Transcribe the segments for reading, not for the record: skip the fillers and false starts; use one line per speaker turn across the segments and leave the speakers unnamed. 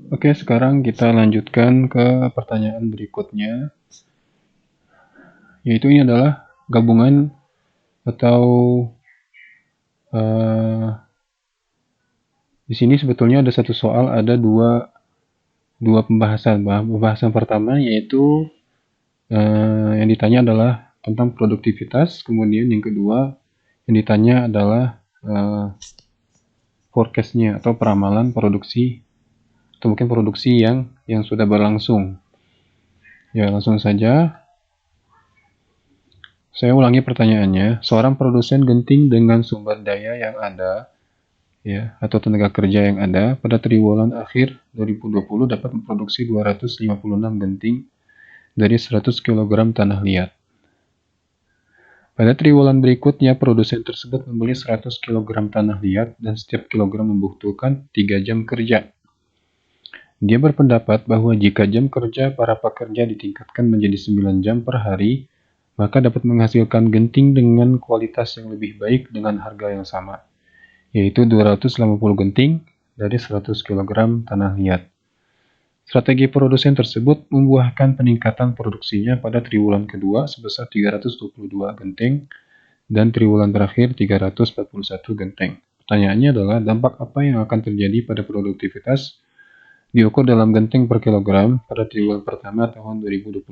Oke, sekarang kita lanjutkan ke pertanyaan berikutnya, yaitu ini adalah gabungan atau eh, di sini sebetulnya ada satu soal, ada dua pembahasan. Pembahasan pertama yaitu yang ditanya adalah tentang produktivitas, kemudian yang kedua yang ditanya adalah forecast-nya atau peramalan produksi atau mungkin produksi yang sudah berlangsung. Ya, langsung saja. Saya ulangi pertanyaannya. Seorang produsen genting dengan sumber daya yang ada, ya, atau tenaga kerja yang ada, pada triwulan akhir 2020 dapat memproduksi 256 genting dari 100 kg tanah liat. Pada triwulan berikutnya, produsen tersebut membeli 100 kg tanah liat dan setiap kilogram membutuhkan 3 jam kerja. Dia berpendapat bahwa jika jam kerja para pekerja ditingkatkan menjadi 9 jam per hari, maka dapat menghasilkan genting dengan kualitas yang lebih baik dengan harga yang sama, yaitu 280 genting dari 100 kg tanah liat. Strategi produsen tersebut membuahkan peningkatan produksinya pada triwulan kedua sebesar 322 genting dan triwulan terakhir 341 genting. Pertanyaannya adalah dampak apa yang akan terjadi pada produktivitas diukur dalam genting per kilogram pada triwulan pertama tahun 2021.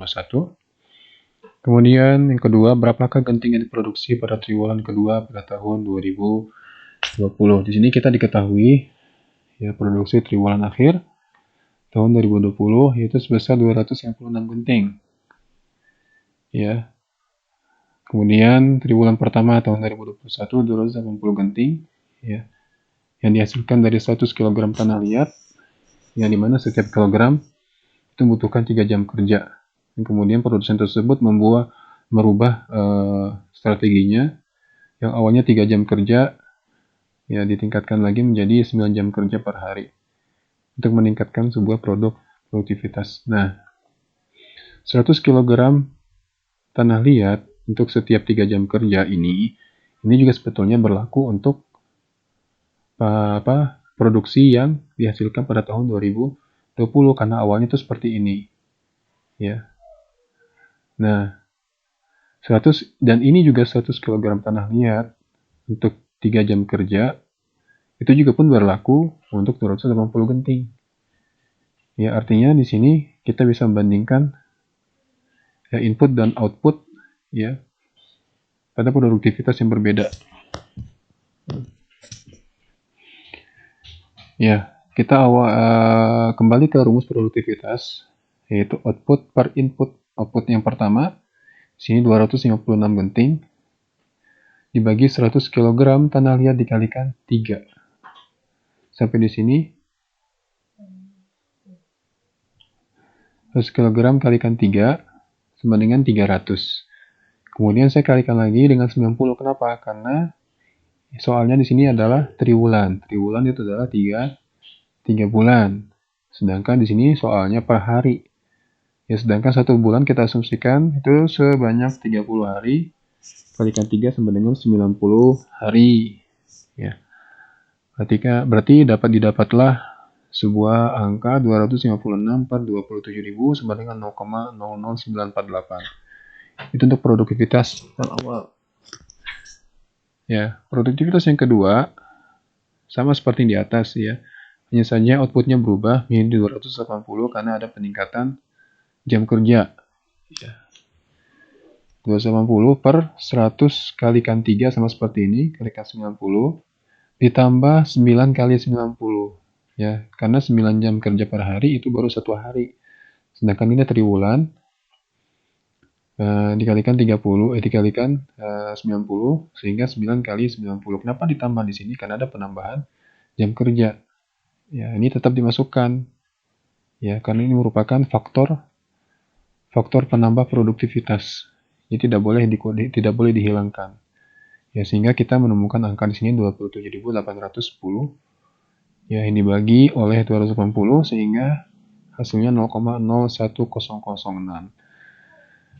Kemudian yang kedua, berapakah genting yang diproduksi pada triwulan kedua pada tahun 2020. Di sini kita diketahui ya produksi triwulan akhir tahun 2020 yaitu sebesar 256 genting. Ya. Kemudian triwulan pertama tahun 2021 280 genting ya yang dihasilkan dari 100 kg tanah liat yang dimana setiap kilogram itu membutuhkan 3 jam kerja. Dan kemudian produsen tersebut merubah strateginya yang awalnya 3 jam kerja ya ditingkatkan lagi menjadi 9 jam kerja per hari untuk meningkatkan sebuah produktivitas. Nah, 100 kg tanah liat untuk setiap 3 jam kerja ini juga sebetulnya berlaku untuk produksi yang dihasilkan pada tahun 2020 karena awalnya itu seperti ini. Ya. Nah, 100 dan ini juga 100 kg tanah liat untuk 3 jam kerja itu juga pun berlaku untuk 280 genting. Ya, artinya di sini kita bisa membandingkan ya, input dan output ya pada produktivitas yang berbeda. Ya, kita kembali ke rumus produktivitas yaitu output per input. Output yang pertama sini 256 genting dibagi 100 kg tanah liat dikalikan 3. Sampai di sini 100 kg kalikan 3 sama dengan 300. Kemudian saya kalikan lagi dengan 90. Kenapa? Karena soalnya di sini adalah triwulan. Triwulan itu adalah 3 bulan. Sedangkan di sini soalnya per hari. Ya, sedangkan 1 bulan kita asumsikan itu sebanyak 30 hari. Kalikan 3 sama dengan 90 hari. Ya. Berarti didapatlah sebuah angka 256 per 27.000 sama dengan 0,00948. Itu untuk produktivitas yang awal. Ya, produktivitas yang kedua sama seperti di atas ya. Hanya saja outputnya berubah menjadi 280 karena ada peningkatan jam kerja. Ya. 280 per 100 kalikan 3 sama seperti ini, kalikan 90 ditambah 9 kali 90 ya, karena 9 jam kerja per hari itu baru 1 hari. Sedangkan ini triwulan dikalikan 90 sehingga 9 kali 90. Kenapa ditambah di sini? Karena ada penambahan jam kerja. Ya, ini tetap dimasukkan. Ya, karena ini merupakan faktor penambah produktivitas. Jadi tidak boleh dihilangkan. Ya, sehingga kita menemukan angka di sini 27.810. Ya, ini dibagi oleh 280 sehingga hasilnya 0,01006.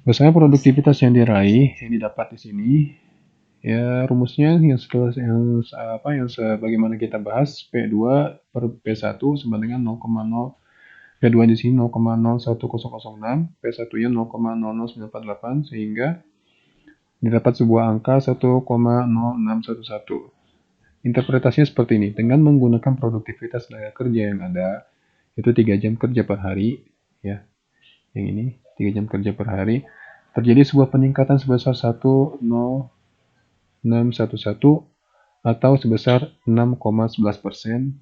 Biasanya produktivitas yang diraih yang didapat di sini ya rumusnya yang sebagaimana kita bahas P2 per P1 sama dengan 0,0 P2 di sini 0,01006, P1-nya 0,00948 sehingga didapat sebuah angka 1,0611. Interpretasinya seperti ini. Dengan menggunakan produktivitas tenaga kerja yang ada, itu 3 jam kerja per hari, ya. Yang ini 3 jam kerja per hari, terjadi sebuah peningkatan sebesar 1,0611 atau sebesar 6,11%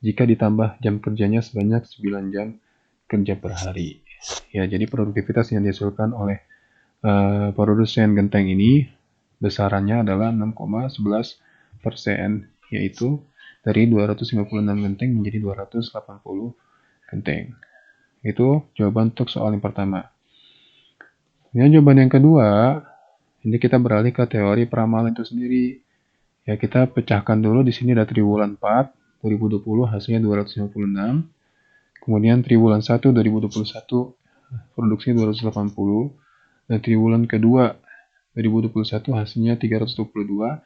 jika ditambah jam kerjanya sebanyak 9 jam kerja per hari. Ya, jadi produktivitas yang dihasilkan oleh produsen genteng ini besarannya adalah 6,11%, yaitu dari 256 genteng menjadi 280 genteng. Itu jawaban untuk soal yang pertama. Kemudian jawaban yang kedua, ini kita beralih ke teori peramalan itu sendiri. Ya, kita pecahkan dulu. Di sini ada triwulan 4 2020 hasilnya 256. Kemudian triwulan 1 2021 produksinya 280. Dan triwulan kedua 2021 hasilnya 322.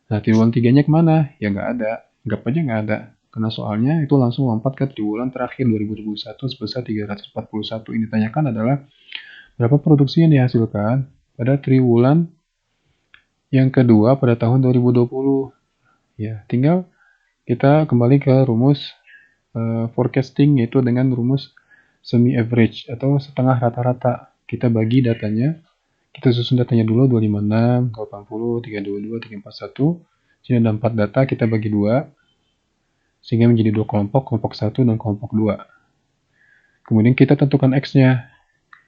Nah, triwulan 3-nya kemana? Ya nggak ada. Anggap aja nggak ada. Karena soalnya itu langsung lompat ke triwulan terakhir 2021 sebesar 341. Ini ditanyakan adalah berapa produksi yang dihasilkan pada triwulan yang kedua pada tahun 2020. Ya, tinggal kita kembali ke rumus forecasting, yaitu dengan rumus semi average atau setengah rata-rata. Kita bagi datanya, kita susun datanya dulu 256, 280, 322, 341. Sini ada 4 data, kita bagi 2 sehingga menjadi 2 kelompok, kelompok 1 dan kelompok 2. Kemudian kita tentukan X-nya.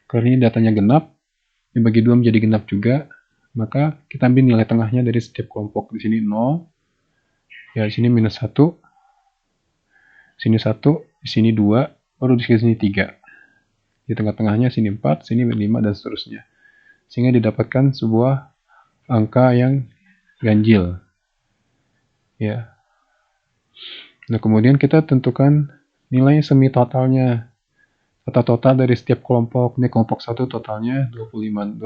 Karena ini datanya genap, dibagi 2 menjadi genap juga, maka kita ambil nilai tengahnya dari setiap kelompok. Di sini 0, ya di sini minus 1, sini 1, di sini 2, baru di sini 3. Di tengah-tengahnya sini 4, sini 5, dan seterusnya. Sehingga didapatkan sebuah angka yang ganjil. Ya. Nah, kemudian kita tentukan nilai semi totalnya. Total dari setiap kelompok. Ini kelompok 1 totalnya 256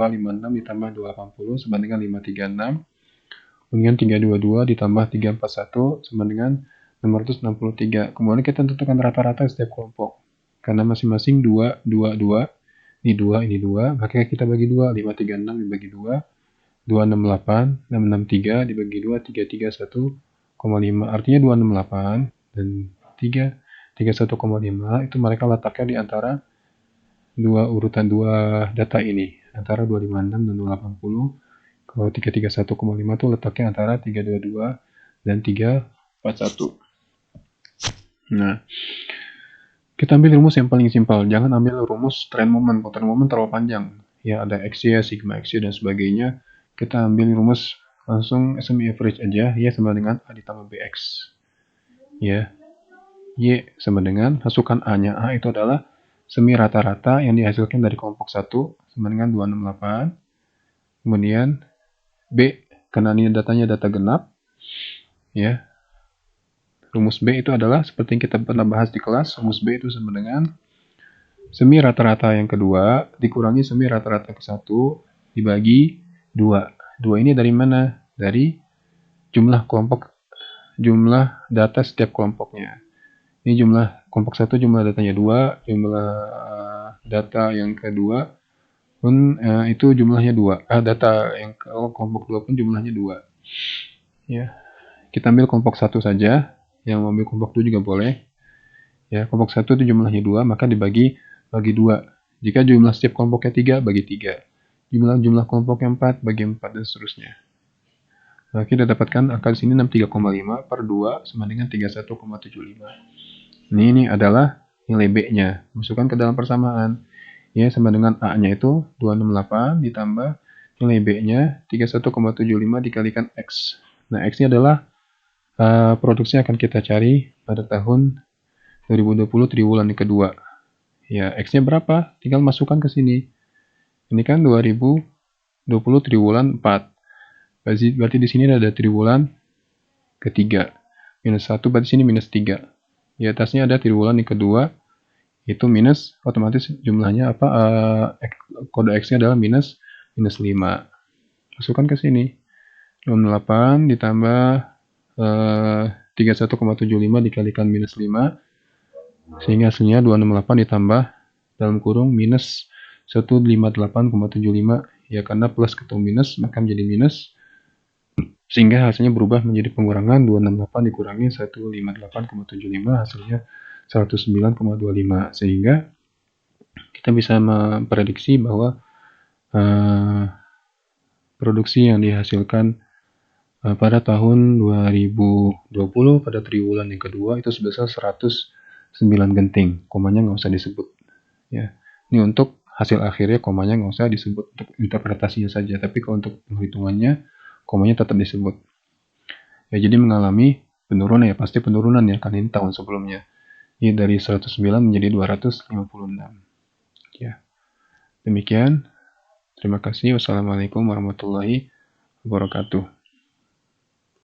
ditambah 280 sama dengan 536. Kemudian 322 ditambah 341 sama dengan 663. Kemudian kita tentukan rata-rata setiap kelompok. Karena masing-masing 2, 2, 2. Ini 2, ini 2. Maka kita bagi 2. 536 dibagi 2. 268, 663 dibagi 2, 331,5. Artinya 268 dan 331,5 itu mereka letaknya di antara urutan dua data ini. Antara 256 dan 280. Kalau 331,5 itu letaknya antara 322 dan 341. Nah, kita ambil rumus yang paling simpel. Jangan ambil rumus trend moment. Kalau trend moment terlalu panjang. Ya, ada XY, sigma XY, dan sebagainya. Kita ambil rumus langsung semi average aja. Y sama dengan A ditambah BX. Ya, Y sama dengan, masukkan A-nya. A itu adalah semi rata-rata yang dihasilkan dari kelompok 1 sama dengan 268. Kemudian B, karena ini datanya data genap. Ya, rumus B itu adalah seperti yang kita pernah bahas di kelas. Rumus B itu sama dengan semi rata-rata yang kedua dikurangi semi rata-rata ke 1 dibagi 2. 2 ini dari mana? Dari jumlah data setiap kelompoknya. Ini jumlah kelompok 1 jumlah datanya 2, jumlah data yang kedua pun itu jumlahnya 2. Data yang kelompok 2 pun jumlahnya 2. Ya. Kita ambil kelompok 1 saja. Yang mau ambil kelompok 2 juga boleh. Ya, kelompok 1 itu jumlahnya 2, maka dibagi 2. Jika jumlah setiap kelompoknya 3, bagi 3. Jumlah kelompok yang 4, bagi 4, dan seterusnya. Nah, kita dapatkan angka di sini 63,5 per 2 sama dengan 31,75. Ini adalah nilai B-nya. Masukkan ke dalam persamaan. Ya, sama dengan A-nya itu 268 ditambah nilai B-nya 31,75 dikalikan X. Nah, X-nya adalah produksi yang akan kita cari pada tahun 2020 triwulan yang kedua. Ya, X-nya berapa? Tinggal masukkan ke sini. Ini kan 2020 triwulan 4. Berarti di sini ada triwulan ketiga. Minus 1, berarti sini minus 3. Di atasnya ada triwulan yang kedua. Itu minus, otomatis jumlahnya apa? Kode X-nya adalah minus 5. Masukkan ke sini. 28 ditambah 31,75 dikalikan minus 5. Sehingga hasilnya 268 ditambah dalam kurung minus 158,75, ya karena plus ketemu minus maka menjadi minus, sehingga hasilnya berubah menjadi pengurangan 268 dikurangi 158,75, hasilnya 109,25, sehingga kita bisa memprediksi bahwa produksi yang dihasilkan pada tahun 2020 pada triwulan yang kedua itu sebesar 109 genting, komanya nggak usah disebut ya. Ini untuk hasil akhirnya, komanya nggak usah disebut, untuk interpretasinya saja, tapi kalau untuk penghitungannya komanya tetap disebut ya. Jadi mengalami penurunan, ya pasti penurunan ya, karena ini tahun sebelumnya ini dari 109 menjadi 256 ya. Demikian, terima kasih. Wassalamualaikum warahmatullahi wabarakatuh.